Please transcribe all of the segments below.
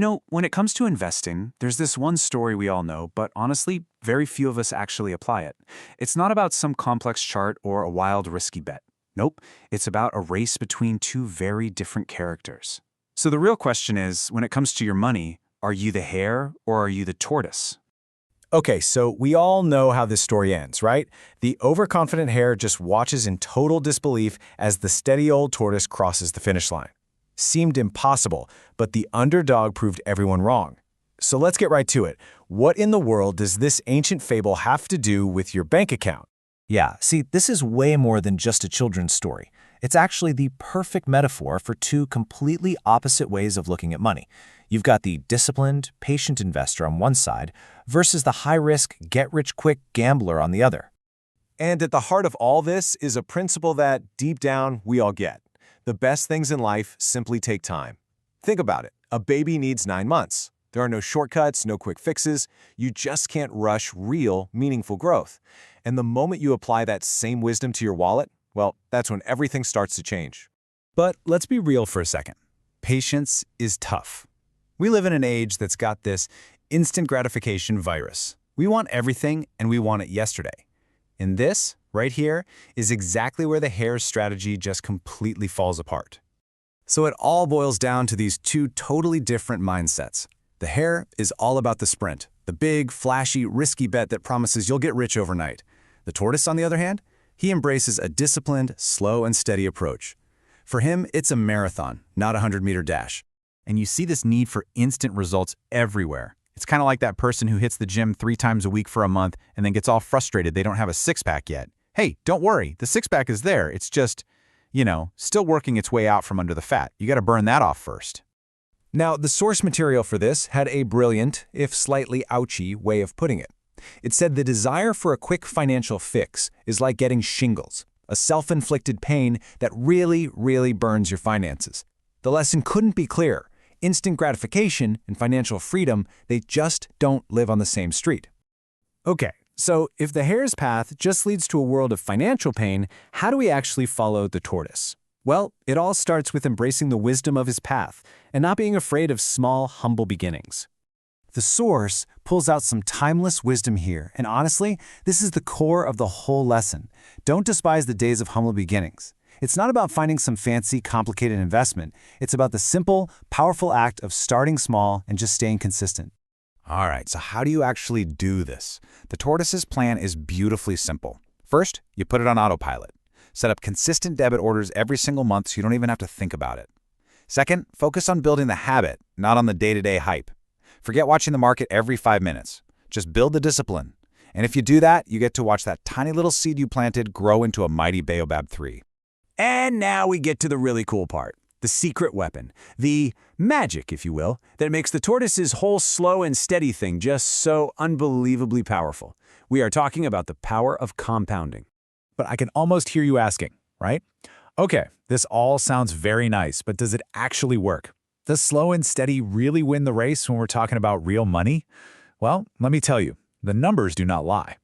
When it comes to investing, there's this one story we all know, but honestly, very few of us actually apply it. It's not about some complex chart or a wild, risky bet. Nope, it's about a race between two very different characters. So the real question is, when it comes to your money, are you the hare or are you the tortoise? Okay, so we all know how this story ends, right? The overconfident hare just watches in total disbelief as the steady old tortoise crosses the finish line. Seemed impossible, but the underdog proved everyone wrong. So let's get right to it. What in the world does this ancient fable have to do with your bank account? Yeah, see, this is way more than just a children's story. It's actually the perfect metaphor for two completely opposite ways of looking at money. You've got the disciplined, patient investor on one side versus the high-risk, get-rich-quick gambler on the other. And at the heart of all this is a principle that, deep down, we all get. The best things in life simply take time. Think about it. A baby needs 9 months. There are no shortcuts, no quick fixes. You just can't rush real, meaningful growth. And the moment you apply that same wisdom to your wallet, well, that's when everything starts to change. But let's be real for a second. Patience is tough. We live in an age that's got this instant gratification virus. We want everything, and we want it yesterday. And this, right here, is exactly where the hare's strategy just completely falls apart. So it all boils down to these two totally different mindsets. The hare is all about the sprint, the big, flashy, risky bet that promises you'll get rich overnight. The tortoise, on the other hand, he embraces a disciplined, slow and steady approach. For him, it's a marathon, not a 100-meter dash. And you see this need for instant results everywhere. It's kind of like that person who hits the gym 3 times a week for a month and then gets all frustrated they don't have a six-pack yet. Hey, don't worry, the six-pack is there. It's just, still working its way out from under the fat. You got to burn that off first. Now, the source material for this had a brilliant, if slightly ouchy, way of putting it. It said the desire for a quick financial fix is like getting shingles, a self-inflicted pain that really, really burns your finances. The lesson couldn't be clearer. Instant gratification and financial freedom, they just don't live on the same street. Okay, so if the hare's path just leads to a world of financial pain, how do we actually follow the tortoise? Well, it all starts with embracing the wisdom of his path and not being afraid of small, humble beginnings. The source pulls out some timeless wisdom here, and honestly, this is the core of the whole lesson. Don't despise the days of humble beginnings. It's not about finding some fancy, complicated investment. It's about the simple, powerful act of starting small and just staying consistent. All right, so how do you actually do this? The tortoise's plan is beautifully simple. First, you put it on autopilot. Set up consistent debit orders every single month so you don't even have to think about it. Second, focus on building the habit, not on the day-to-day hype. Forget watching the market every 5 minutes. Just build the discipline. And if you do that, you get to watch that tiny little seed you planted grow into a mighty baobab tree. And now we get to the really cool part, the secret weapon, the magic, if you will, that makes the tortoise's whole slow and steady thing just so unbelievably powerful. We are talking about the power of compounding. But I can almost hear you asking, right? Okay, this all sounds very nice, but does it actually work? Does slow and steady really win the race when we're talking about real money? Well, let me tell you, the numbers do not lie.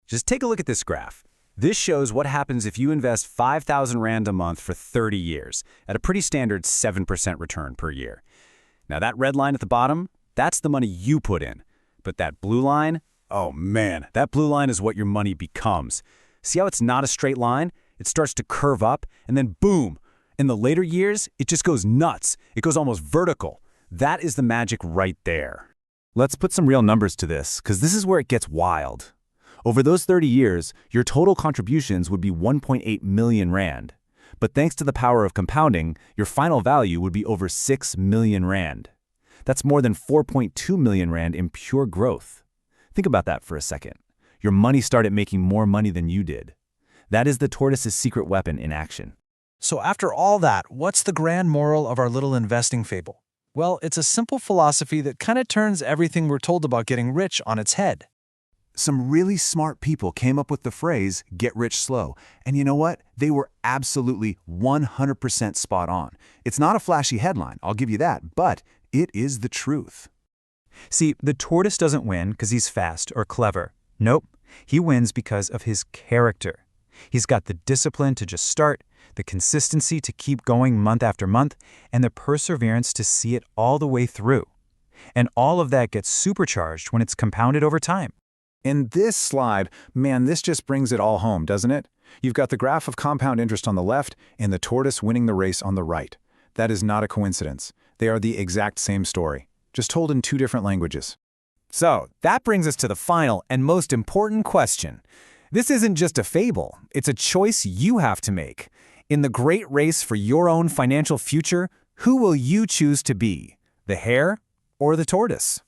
Just take a look at this graph. This shows what happens if you invest 5,000 Rand a month for 30 years at a pretty standard 7% return per year. Now that red line at the bottom, that's the money you put in. But that blue line, oh man, that blue line is what your money becomes. See how it's not a straight line? It starts to curve up and then boom. In the later years, it just goes nuts. It goes almost vertical. That is the magic right there. Let's put some real numbers to this, because this is where it gets wild. Over those 30 years, your total contributions would be 1.8 million Rand. But thanks to the power of compounding, your final value would be over 6 million Rand. That's more than 4.2 million Rand in pure growth. Think about that for a second. Your money started making more money than you did. That is the tortoise's secret weapon in action. So after all that, what's the grand moral of our little investing fable? Well, it's a simple philosophy that kind of turns everything we're told about getting rich on its head. Some really smart people came up with the phrase, get rich slow. And you know what? They were absolutely 100% spot on. It's not a flashy headline, I'll give you that, but it is the truth. See, the tortoise doesn't win because he's fast or clever. Nope, he wins because of his character. He's got the discipline to just start, the consistency to keep going month after month, and the perseverance to see it all the way through. And all of that gets supercharged when it's compounded over time. In this slide, man, this just brings it all home, doesn't it? You've got the graph of compound interest on the left and the tortoise winning the race on the right. That is not a coincidence. They are the exact same story, just told in two different languages. So, that brings us to the final and most important question. This isn't just a fable, it's a choice you have to make. In the great race for your own financial future, who will you choose to be? The hare or the tortoise?